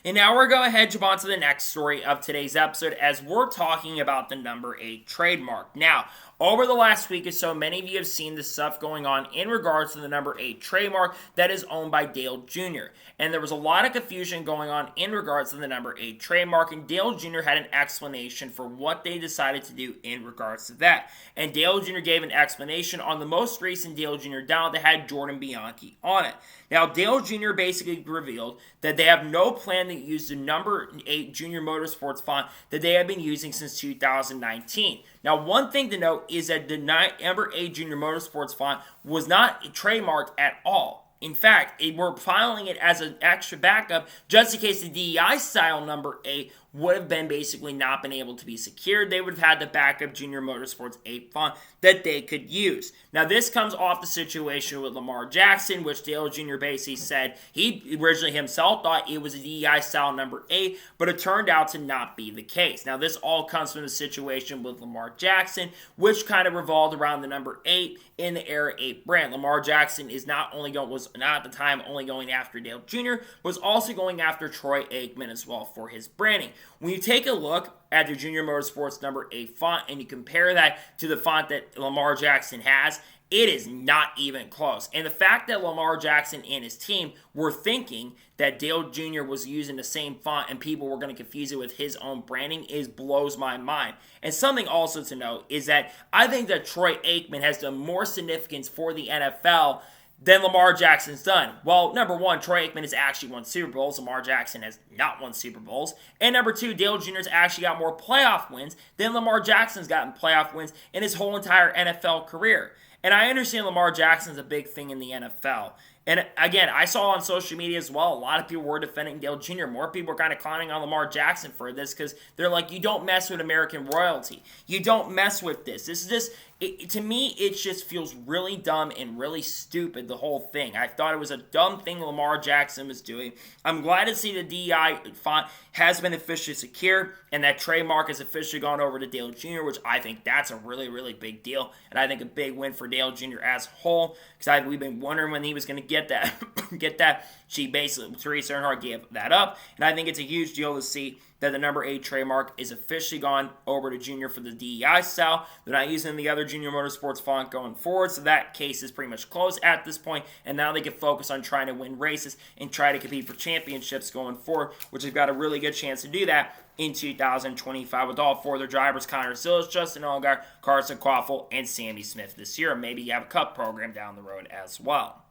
And now we're going to jump on to the next story of today's episode, as we're talking about the number 8 trademark. Now, over the last week or so, many of you have seen the stuff going on in regards to the number 8 trademark that is owned by Dale Jr. And there was a lot of confusion going on in regards to the number 8 trademark, and Dale Jr. had an explanation for what they decided to do in regards to that. And Dale Jr. gave an explanation on the most recent Dale Jr. down that had Jordan Bianchi on it. Now, Dale Jr. basically revealed that they have no plan to use the number 8 Junior Motorsports font that they have been using since 2019. Now, one thing to note is that the number 8 Junior Motorsports font was not trademarked at all. In fact, we're filing it as an extra backup just in case the DEI style number 8 would have been basically not been able to be secured. They would have had the backup Junior Motorsports 8 font that they could use. Now, this comes off the situation with Lamar Jackson, which Dale Jr. basically said he originally himself thought it was a DEI style number 8, but it turned out to not be the case. Now, this all comes from the situation with Lamar Jackson, which kind of revolved around the number 8 in the Era 8 brand. Lamar Jackson was not at the time only going after Dale Jr., was also going after Troy Aikman as well for his branding. When you take a look at the Junior Motorsports number 8 font and you compare that to the font that Lamar Jackson has, it is not even close. And the fact that Lamar Jackson and his team were thinking that Dale Jr. was using the same font and people were going to confuse it with his own branding blows my mind. And something also to note is that I think that Troy Aikman has done more significance for the NFL than Lamar Jackson's done. Well, number one, Troy Aikman has actually won Super Bowls. Lamar Jackson has not won Super Bowls. And number two, Dale Jr.'s actually got more playoff wins than Lamar Jackson's gotten playoff wins in his whole entire NFL career. And I understand Lamar Jackson's a big thing in the NFL. And again, I saw on social media as well, a lot of people were defending Dale Jr. More people were kind of clowning on Lamar Jackson for this because they're like, you don't mess with American royalty. You don't mess with this. This is just To me, it just feels really dumb and really stupid, the whole thing. I thought it was a dumb thing Lamar Jackson was doing. I'm glad to see the DEI font has been officially secured and that trademark has officially gone over to Dale Jr., which I think that's a really, really big deal. And I think a big win for Dale Jr. as a whole, because we've been wondering when he was going to get that. She basically, Teresa Earnhardt gave that up. And I think it's a huge deal to see that the number 8 trademark is officially gone over to Junior for the DEI style. They're not using the other Junior Motorsports font going forward, so that case is pretty much closed at this point, and now they can focus on trying to win races and try to compete for championships going forward, which they've got a really good chance to do that in 2025 with all 4 of their drivers, Connor Sillis, Justin Allgaier, Carson Quaffle, and Sammy Smith this year. Maybe you have a cup program down the road as well.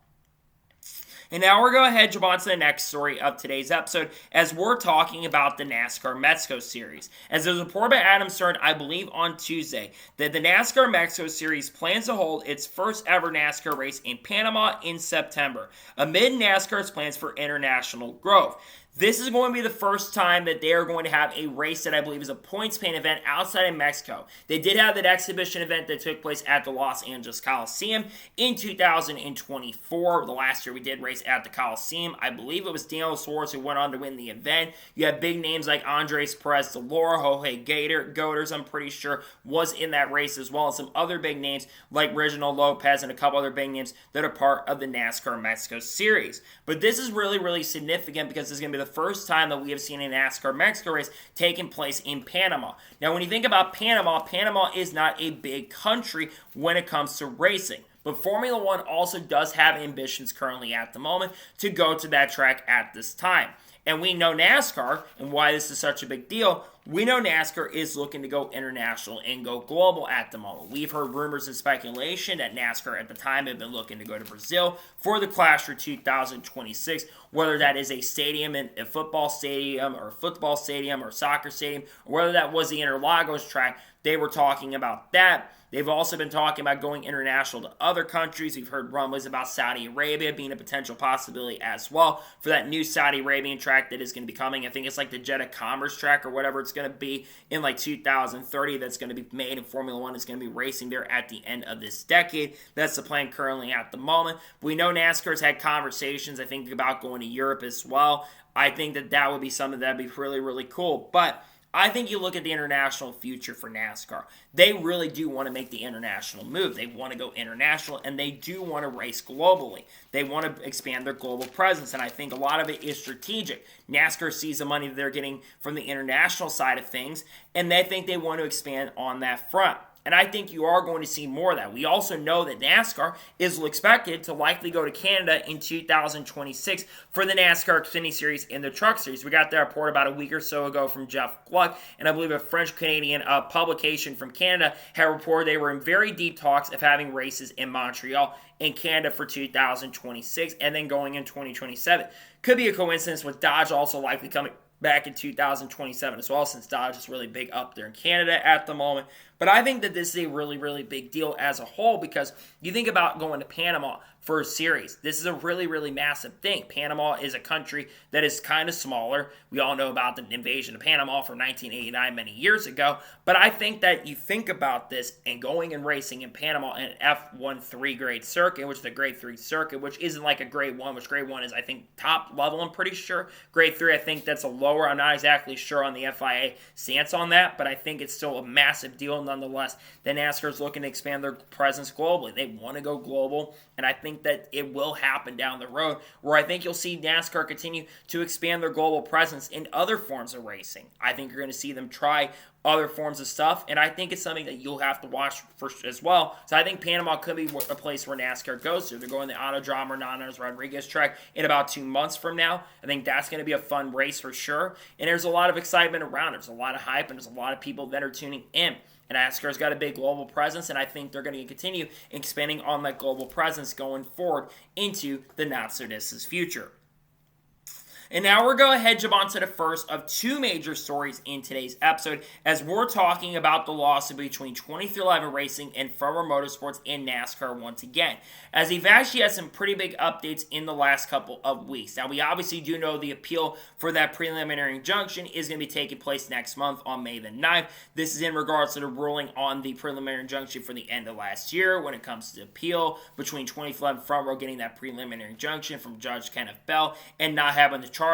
And now we're going to head on to the next story of today's episode as we're talking about the NASCAR Mexico Series. As there's a report by Adam Stern, I believe on Tuesday, that the NASCAR Mexico Series plans to hold its first ever NASCAR race in Panama in September, amid NASCAR's plans for international growth. This is going to be the first time that they are going to have a race that I believe is a points paint event outside of Mexico. They did have that exhibition event that took place at the Los Angeles Coliseum in 2024. The last year we did race at the Coliseum. I believe it was Daniel Suarez who went on to win the event. You have big names like Andres Perez de Lora, Jorge Goders, I'm pretty sure, was in that race as well, and some other big names like Reginald Lopez and a couple other big names that are part of the NASCAR Mexico Series. But this is really, really significant because this is going to be the first time that we have seen a NASCAR Mexico race taking place in Panama. Now, when you think about Panama, Panama is not a big country when it comes to racing. But Formula One also does have ambitions currently at the moment to go to that track at this time. And we know NASCAR, and why this is such a big deal, we know NASCAR is looking to go international and go global at the moment. We've heard rumors and speculation that NASCAR at the time had been looking to go to Brazil for the Clash for 2026, whether that is a stadium, a football stadium or soccer stadium, or whether that was the Interlagos track. They were talking about that. They've also been talking about going international to other countries. We've heard rumblings about Saudi Arabia being a potential possibility as well for that new Saudi Arabian track that is going to be coming. I think it's like the Jeddah Commerce track or whatever it's going to be in like 2030 that's going to be made, and Formula One is going to be racing there at the end of this decade. That's the plan currently at the moment. But we know NASCAR's had conversations, I think, about going to Europe as well. I think that would be something that would be really, really cool. But I think you look at the international future for NASCAR. They really do want to make the international move. They want to go international, and they do want to race globally. They want to expand their global presence, and I think a lot of it is strategic. NASCAR sees the money that they're getting from the international side of things, and they think they want to expand on that front. And I think you are going to see more of that. We also know that NASCAR is expected to likely go to Canada in 2026 for the NASCAR Xfinity Series and the Truck Series. We got that report about a week or so ago from Jeff Gluck, and I believe a French-Canadian publication from Canada had reported they were in very deep talks of having races in Montreal in Canada for 2026 and then going in 2027. Could be a coincidence with Dodge also likely coming back in 2027 as well, since Dodge is really big up there in Canada at the moment. But I think that this is a really, really big deal as a whole, because you think about going to Panama for a series. This is a really, really massive thing. Panama is a country that is kind of smaller. We all know about the invasion of Panama from 1989 many years ago. But I think that you think about this and going and racing in Panama in an F13 grade circuit, which is a grade 3 circuit, which isn't like a grade 1, which grade 1 is, I think, top level, I'm pretty sure. Grade 3, I think that's a lower. I'm not exactly sure on the FIA stance on that, but I think it's still a massive deal nonetheless. That NASCAR is looking to expand their presence globally. They want to go global, and I think that it will happen down the road, where I think you'll see NASCAR continue to expand their global presence in other forms of racing. I think you're going to see them try other forms of stuff, and I think it's something that you'll have to watch for as well. So I think Panama could be a place where NASCAR goes to. They're going to the Autodromo Hermanos Rodriguez track in about 2 months from now. I think that's going to be a fun race for sure, and there's a lot of excitement around it. There's a lot of hype, and there's a lot of people that are tuning in. And NASCAR's got a big global presence, and I think they're going to continue expanding on that global presence going forward into the not-so-distant future. And now we're going to jump on to the first of two major stories in today's episode, as we're talking about the lawsuit between 2311 Racing and Front Row Motorsports and NASCAR once again, as they've actually had some pretty big updates in the last couple of weeks. Now, we obviously do know the appeal for that preliminary injunction is going to be taking place next month on May the 9th. This is in regards to the ruling on the preliminary injunction for the end of last year when it comes to the appeal between 2311 Front Row getting that preliminary injunction from Judge Kenneth Bell and not having the charters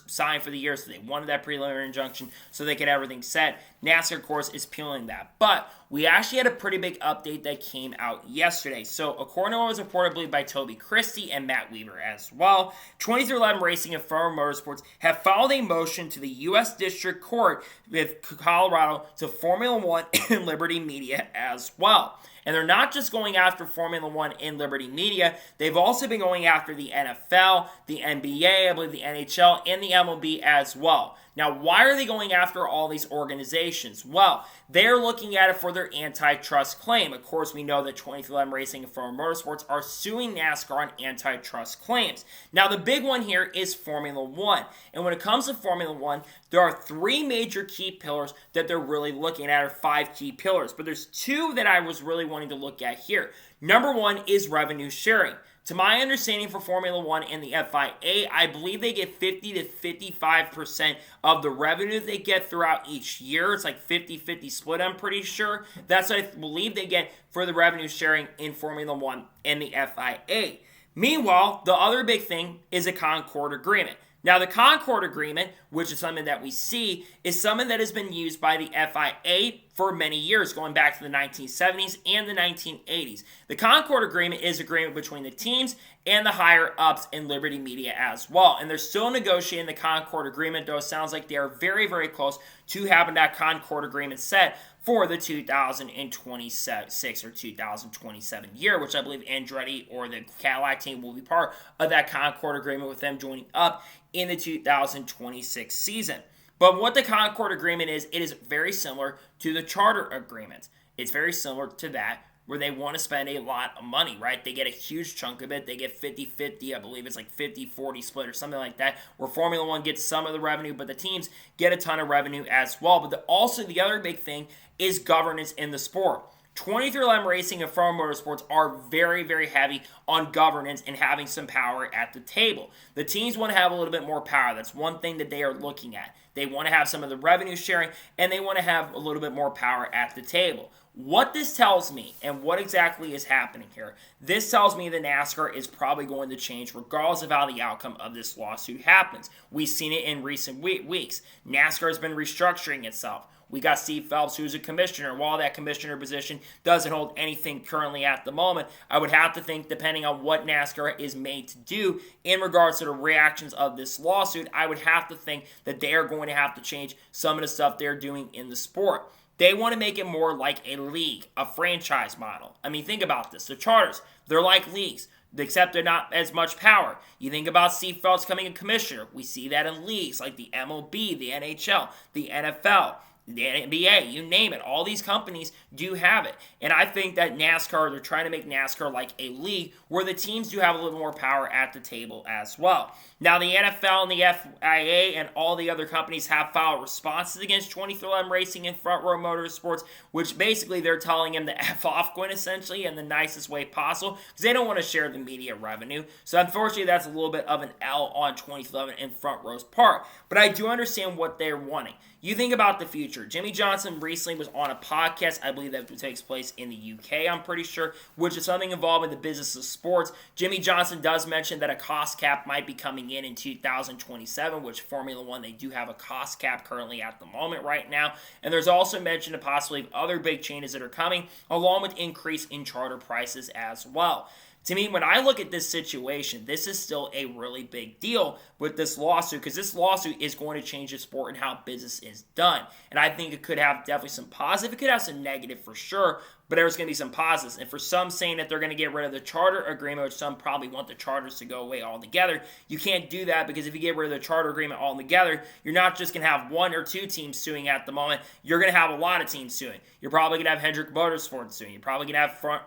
signed for the year, so they wanted that preliminary injunction so they could have everything set. NASCAR, of course, is appealing that. But we actually had a pretty big update that came out yesterday. So, according to what was reported by Toby Christie and Matt Weaver as well, 2311 Racing and Front Row Motorsports have filed a motion to the U.S. District Court with Colorado to Formula One and Liberty Media as well. And they're not just going after Formula One and Liberty Media, they've also been going after the NFL, the NBA, I believe the NHL, and the MLB as well. Now, why are they going after all these organizations? Well, they're looking at it for their antitrust claim. Of course, we know that 2311 Racing and Front Row Motorsports are suing NASCAR on antitrust claims. Now, the big one here is Formula One. And when it comes to Formula One, there are three major key pillars that they're really looking at, or five key pillars. But there's two that I was really wanting to look at here. Number one is revenue sharing. To my understanding for Formula One and the FIA, I believe they get 50 to 55% of the revenue they get throughout each year. It's like 50-50 split, I'm pretty sure. That's what I believe they get for the revenue sharing in Formula One and the FIA. Meanwhile, the other big thing is a Concord Agreement. Now, the Concord Agreement, which is something that we see, is something that has been used by the FIA for many years, going back to the 1970s and the 1980s. The Concord Agreement is an agreement between the teams and the higher-ups in Liberty Media as well. And they're still negotiating the Concord Agreement, though it sounds like they are very, very close to having that Concord Agreement set for the 2026 or 2027 year, which I believe Andretti or the Cadillac team will be part of that Concord Agreement with them joining up in the 2026 season. But what the Concord Agreement is, it is very similar to the Charter Agreement. It's very similar to that, where they want to spend a lot of money, right? They get a huge chunk of it. They get 50-50, I believe it's like 50-40 split or something like that, where Formula One gets some of the revenue, but the teams get a ton of revenue as well. But also the other big thing is governance in the sport. 2311 Racing and Front Row Motorsports are very, very heavy on governance and having some power at the table. The teams want to have a little bit more power. That's one thing that they are looking at. They want to have some of the revenue sharing, and they want to have a little bit more power at the table. What this tells me, and what exactly is happening here, this tells me that NASCAR is probably going to change regardless of how the outcome of this lawsuit happens. We've seen it in recent weeks. NASCAR has been restructuring itself. We got Steve Phelps, who's a commissioner. While that commissioner position doesn't hold anything currently at the moment, I would have to think, depending on what NASCAR is made to do in regards to the reactions of this lawsuit, I would have to think that they are going to have to change some of the stuff they're doing in the sport. They want to make it more like a league, a franchise model. I mean, think about this. The charters, they're like leagues, except they're not as much power. You think about Steve Phelps becoming a commissioner. We see that in leagues like the MLB, the NHL, the NFL, the NBA, you name it. All these companies do have it. And I think that NASCAR, they're trying to make NASCAR like a league where the teams do have a little more power at the table as well. Now, the NFL and the FIA and all the other companies have filed responses against 2311 Racing and Front Row Motorsports, which basically they're telling him to F off, Quinn, essentially, in the nicest way possible, because they don't want to share the media revenue. So, unfortunately, that's a little bit of an L on 2311 and Front Row's part. But I do understand what they're wanting. You think about the future. Jimmy Johnson recently was on a podcast, I believe that takes place in the UK, I'm pretty sure, which is something involved in the business of sports. Jimmy Johnson does mention that a cost cap might be coming in 2027, which Formula One, they do have a cost cap currently at the moment right now. And there's also mention of possibly other big changes that are coming, along with increase in charter prices as well. To me, when I look at this situation, this is still a really big deal with this lawsuit, because this lawsuit is going to change the sport and how business is done. And I think it could have definitely some positive. It could have some negative for sure. but there's going to be some positives. And for some saying that they're going to get rid of the charter agreement, which some probably want the charters to go away altogether, you can't do that because if you get rid of the charter agreement altogether, you're not just going to have one or two teams suing at the moment. You're going to have a lot of teams suing. You're probably going to have Hendrick Motorsports suing. You're probably going to have front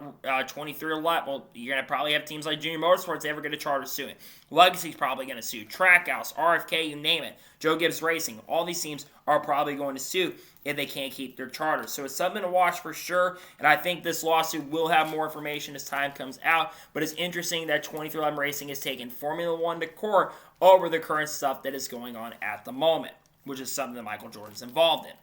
23 or left. Well, you're going to probably have teams like Junior Motorsports ever get a charter suing. Legacy's probably going to sue. Trackhouse, RFK, you name it. Joe Gibbs Racing. All these teams are probably going to sue if they can't keep their charters. So it's something to watch for sure, and I think this lawsuit will have more information as time comes out, but it's interesting that 2311 Racing has taken Formula One to court over the current stuff that is going on at the moment, which is something that Michael Jordan's involved in.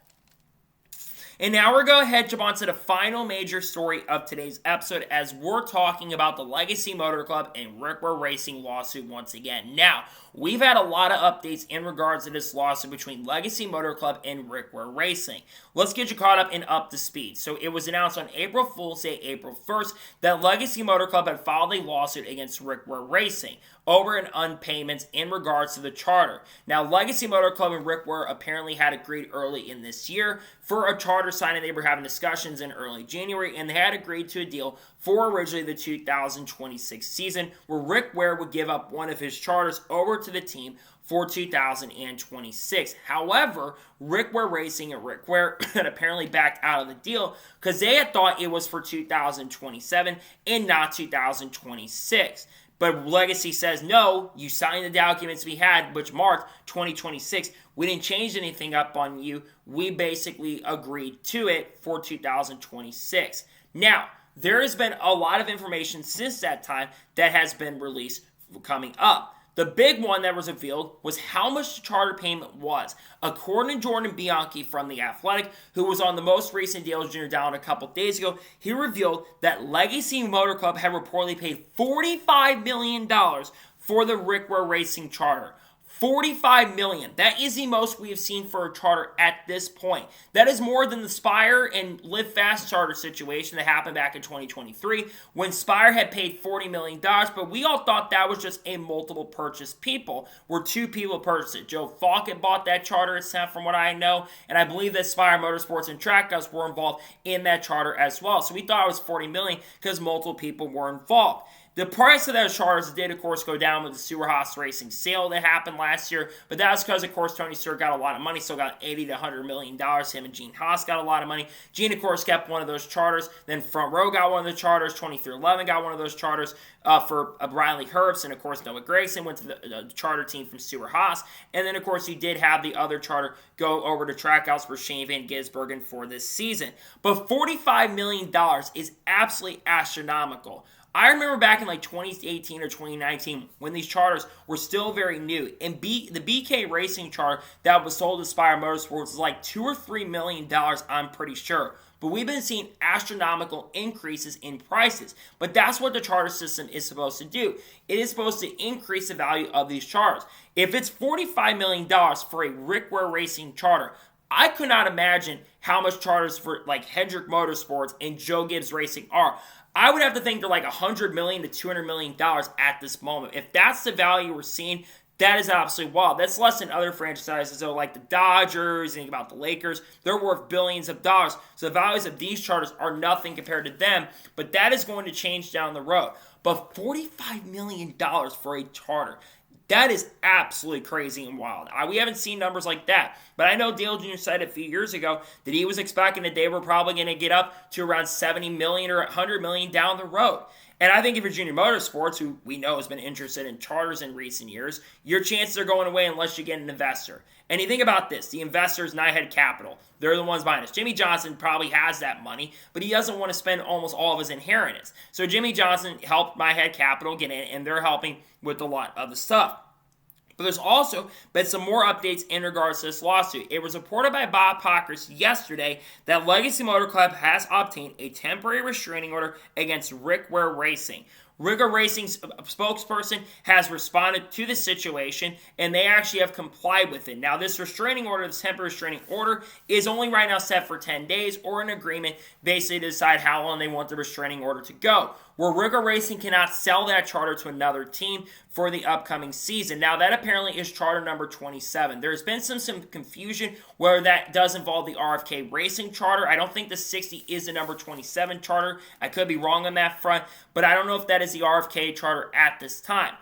And now we're going to head jump on to the final major story of today's episode as we're talking about the Legacy Motor Club and Rick Ware Racing lawsuit once again. Now, we've had a lot of updates in regards to this lawsuit between Legacy Motor Club and Rick Ware Racing. Let's get you caught up and up to speed. So it was announced on April Fool's Day, April 1st, that Legacy Motor Club had filed a lawsuit against Rick Ware Racing over an unpayments in regards to the charter. Now, Legacy Motor Club and Rick Ware apparently had agreed early in this year for a charter signing. They were having discussions in early January, and they had agreed to a deal for originally the 2026 season, where Rick Ware would give up one of his charters over to the team for 2026. However, Rick Ware Racing and Rick Ware had apparently backed out of the deal because they had thought it was for 2027 and not 2026. But Legacy says, no, you signed the documents we had, which marked 2026. We didn't change anything up on you. We basically agreed to it for 2026. Now, there has been a lot of information since that time that has been released coming up. The big one that was revealed was how much the charter payment was. According to Jordan Bianchi from The Athletic, who was on the most recent Dale Jr. Down a couple days ago, he revealed that Legacy Motor Club had reportedly paid $45 million for the Rick Ware Racing charter. $45 million. That is the most we have seen for a charter at this point. That is more than the Spire and Live Fast charter situation that happened back in 2023 when Spire had paid $40 million, but we all thought that was just a multiple purchase people, where two people purchased it. Joe Falk had bought that charter itself from what I know, and I believe that Spire Motorsports and Trackhouse were involved in that charter as well. So we thought it was $40 million because multiple people were involved. The price of those charters did, of course, go down with the Stewart Haas Racing sale that happened last year, but that was because, of course, Tony Stewart got a lot of money, still got $80 to $100 million. Him and Gene Haas got a lot of money. Gene, of course, kept one of those charters. Then Front Row got one of the charters. 2311 got one of those charters for Riley Herbst, and, of course, Noah Gragson went to the charter team from Stewart Haas. And then, of course, you did have the other charter go over to Trackhouse for Shane Van Gisbergen for this season. But $45 million is absolutely astronomical. I remember back in like 2018 or 2019 when these charters were still very new, and the BK Racing charter that was sold to Spire Motorsports was like $2 or $3 million, I'm pretty sure. But we've been seeing astronomical increases in prices. But that's what the charter system is supposed to do. It is supposed to increase the value of these charters. If it's $45 million for a Rick Ware Racing charter, I could not imagine how much charters for like Hendrick Motorsports and Joe Gibbs Racing are. I would have to think they're like $100 million to $200 million at this moment. If that's the value we're seeing, that is absolutely wild. That's less than other franchises, though, like the Dodgers, think about the Lakers. They're worth billions of dollars. So the values of these charters are nothing compared to them, but that is going to change down the road. But $45 million for a charter, that is absolutely crazy and wild. We haven't seen numbers like that. But I know Dale Jr. said a few years ago that he was expecting that they were probably going to get up to around $70 million or $100 million down the road. And I think if you're Junior Motorsports, who we know has been interested in charters in recent years, your chances are going away unless you get an investor. And you think about this, the investors, Nighthead Capital, they're the ones buying this. Jimmy Johnson probably has that money, but he doesn't want to spend almost all of his inheritance. So Jimmy Johnson helped Nighthead Capital get in, and they're helping with a lot of the stuff. But there's also been some more updates in regards to this lawsuit. It was reported by Bob Pockers yesterday that Legacy Motor Club has obtained a temporary restraining order against Rick Ware Racing. Rigor Racing's spokesperson has responded to the situation, and they actually have complied with it. Now, this restraining order, this temporary restraining order, is only right now set for 10 days or an agreement basically to decide how long they want the restraining order to go, where Rigor Racing cannot sell that charter to another team for the upcoming season. Now, that apparently is charter number 27. There's been some confusion where that does involve the RFK Racing charter. I don't think the 60 is the number 27 charter. I could be wrong on that front, but I don't know if that is the RFK charter at this time.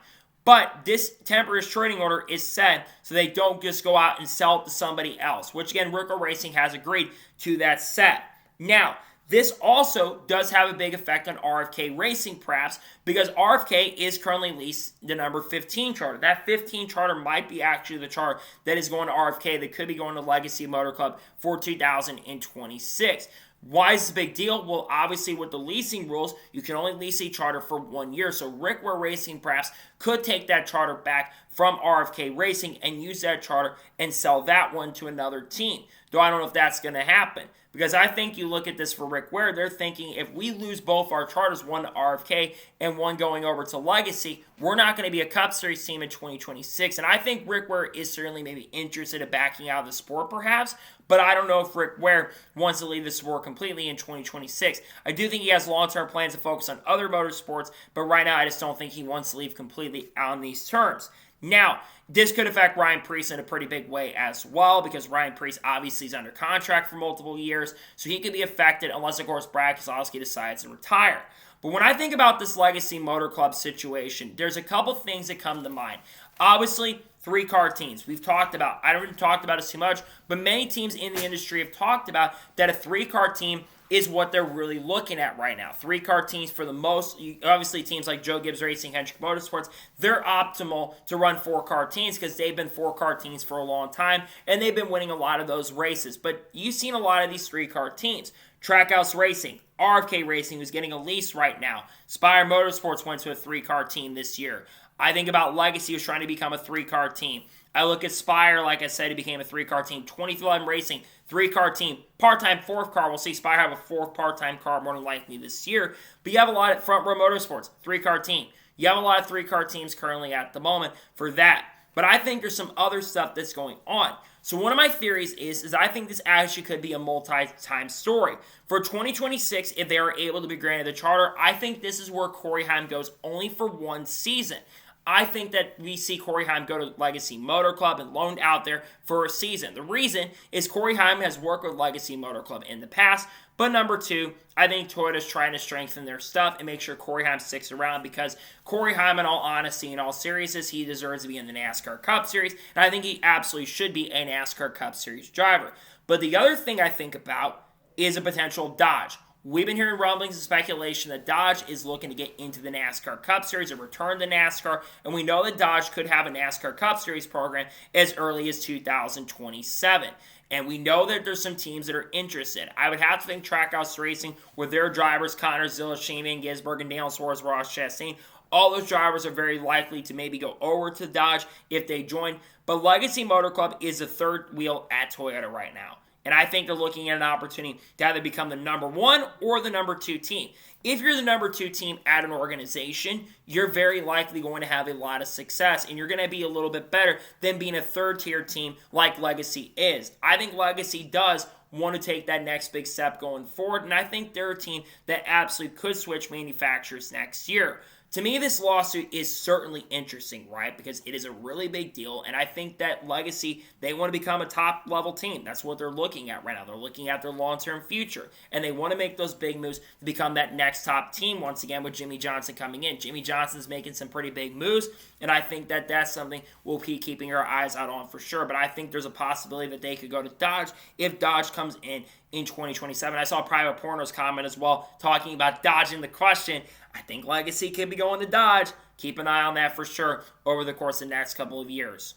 But this temporary restraining order is set so they don't just go out and sell it to somebody else, which again, Rigor Racing has agreed to that set. Now, this also does have a big effect on RFK Racing, perhaps, because RFK is currently leased the number 15 charter. That 15 charter might be actually the charter that is going to RFK that could be going to Legacy Motor Club for 2026. Why is this a big deal? Well, obviously with the leasing rules, you can only lease a charter for 1 year. So Ware Racing perhaps could take that charter back from RFK Racing and use that charter and sell that one to another team. Though I don't know if that's going to happen. Because I think you look at this for Ware, they're thinking if we lose both our charters, one to RFK and one going over to Legacy, we're not going to be a Cup Series team in 2026. And I think Ware is certainly maybe interested in backing out of the sport perhaps, but I don't know if Ware wants to leave the sport completely in 2026. I do think he has long-term plans to focus on other motorsports, but right now I just don't think he wants to leave completely on these terms. Now, this could affect Ryan Preece in a pretty big way as well, because Ryan Preece obviously is under contract for multiple years, so he could be affected unless, of course, Brad Keselowski decides to retire. But when I think about this Legacy Motor Club situation, there's a couple things that come to mind. Obviously, 3-car teams. We've talked about, I haven't talked about it too much, but many teams in the industry have talked about that a 3-car team is what they're really looking at right now. 3-car teams for the most, obviously teams like Joe Gibbs Racing, Hendrick Motorsports, they're optimal to run 4-car teams because they've been 4-car teams for a long time and they've been winning a lot of those races. But you've seen a lot of these 3-car teams. Trackhouse Racing, RFK Racing, who's getting a lease right now. Spire Motorsports went to a 3-car team this year. I think about Legacy, who's trying to become a 3-car team. I look at Spire, like I said, it became a 3-car team. 2311 Racing, 3-car team. Part-time 4th car. We'll see Spire have a 4th part-time car more than likely this year. But you have a lot at Front Row Motorsports, 3-car team. You have a lot of 3-car teams currently at the moment for that. But I think there's some other stuff that's going on. So one of my theories is I think this actually could be a multi-time story. For 2026, if they are able to be granted the charter, I think this is where Corey Heim goes only for 1 season. I think that we see Corey Heim go to Legacy Motor Club and loaned out there for a season. The reason is Corey Heim has worked with Legacy Motor Club in the past, but number 2, I think Toyota's trying to strengthen their stuff and make sure Corey Heim sticks around because Corey Heim, in all honesty, in all seriousness, he deserves to be in the NASCAR Cup Series, and I think he absolutely should be a NASCAR Cup Series driver. But the other thing I think about is a potential Dodge. We've been hearing rumblings and speculation that Dodge is looking to get into the NASCAR Cup Series and return to NASCAR, and we know that Dodge could have a NASCAR Cup Series program as early as 2027. And we know that there's some teams that are interested. I would have to think Trackhouse Racing, with their drivers, Connor Zilla, Shane Gisberg, and Daniel Suarez, Ross Chastain, all those drivers are very likely to maybe go over to Dodge if they join. But Legacy Motor Club is the third wheel at Toyota right now. And I think they're looking at an opportunity to either become the number 1 or the number 2 team. If you're the number 2 team at an organization, you're very likely going to have a lot of success, and you're going to be a little bit better than being a third-tier team like Legacy is. I think Legacy does want to take that next big step going forward, and I think they're a team that absolutely could switch manufacturers next year. To me, this lawsuit is certainly interesting, right? Because it is a really big deal, and I think that Legacy, they want to become a top-level team. That's what they're looking at right now. They're looking at their long-term future, and they want to make those big moves to become that next top team once again with Jimmy Johnson coming in. Jimmy Johnson's making some pretty big moves, and I think that that's something we'll be keeping our eyes out on for sure. But I think there's a possibility that they could go to Dodge if Dodge comes in 2027. I saw Private Porno's comment as well, talking about dodging the question. I think Legacy could be going to Dodge. Keep an eye on that for sure over the course of the next couple of years.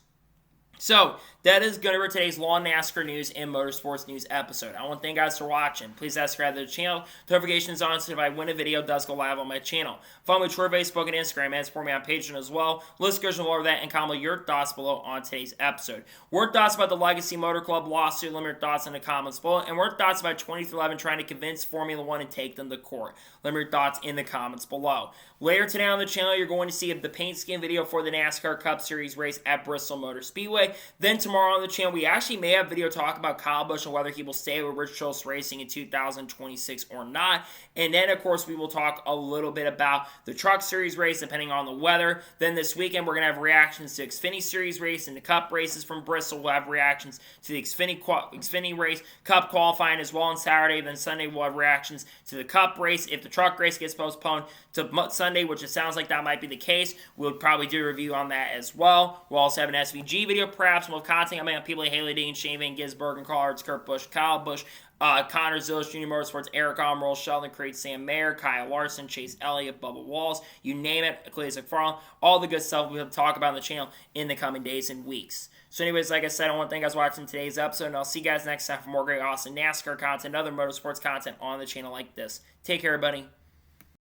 So, that is going to be today's Law NASCAR News and Motorsports News episode. I want to thank you guys for watching. Please subscribe to the channel. Notifications on so if I win a video, it does go live on my channel. Follow me Twitter, Facebook, and Instagram, and support me on Patreon as well. Listeners will over that and comment your thoughts below on today's episode. What thoughts about the Legacy Motor Club lawsuit? Let me know your thoughts in the comments below. And what thoughts about 2011 trying to convince Formula One and take them to court? Let me know your thoughts in the comments below. Later today on the channel, you're going to see the paint skin video for the NASCAR Cup Series race at Bristol Motor Speedway. Then tomorrow on the channel, we actually may have a video talk about Kyle Busch and whether he will stay with Rich Schultz Racing in 2026 or not. And then, of course, we will talk a little bit about the Truck Series race, depending on the weather. Then this weekend, we're going to have reactions to Xfinity Series race and the Cup races from Bristol. We'll have reactions to the Xfinity race, Cup qualifying as well on Saturday. Then Sunday, we'll have reactions to the Cup race. If the Truck race gets postponed to Sunday, which it sounds like that might be the case, we'll probably do a review on that as well. We'll also have an SVG video, perhaps. We'll have content on people like Haley Dean, Shane Van Gisbergen, Carl Hartz, Kurt Busch, Kyle Busch, Connor Zillis, Junior Motorsports, Eric Almirola, Sheldon Creed, Sam Mayer, Kyle Larson, Chase Elliott, Bubba Walls, you name it, Clayton McFarland, all the good stuff we'll talk about on the channel in the coming days and weeks. So anyways, like I said, I want to thank you guys for watching today's episode, and I'll see you guys next time for more great, awesome NASCAR content and other motorsports content on the channel like this. Take care, everybody.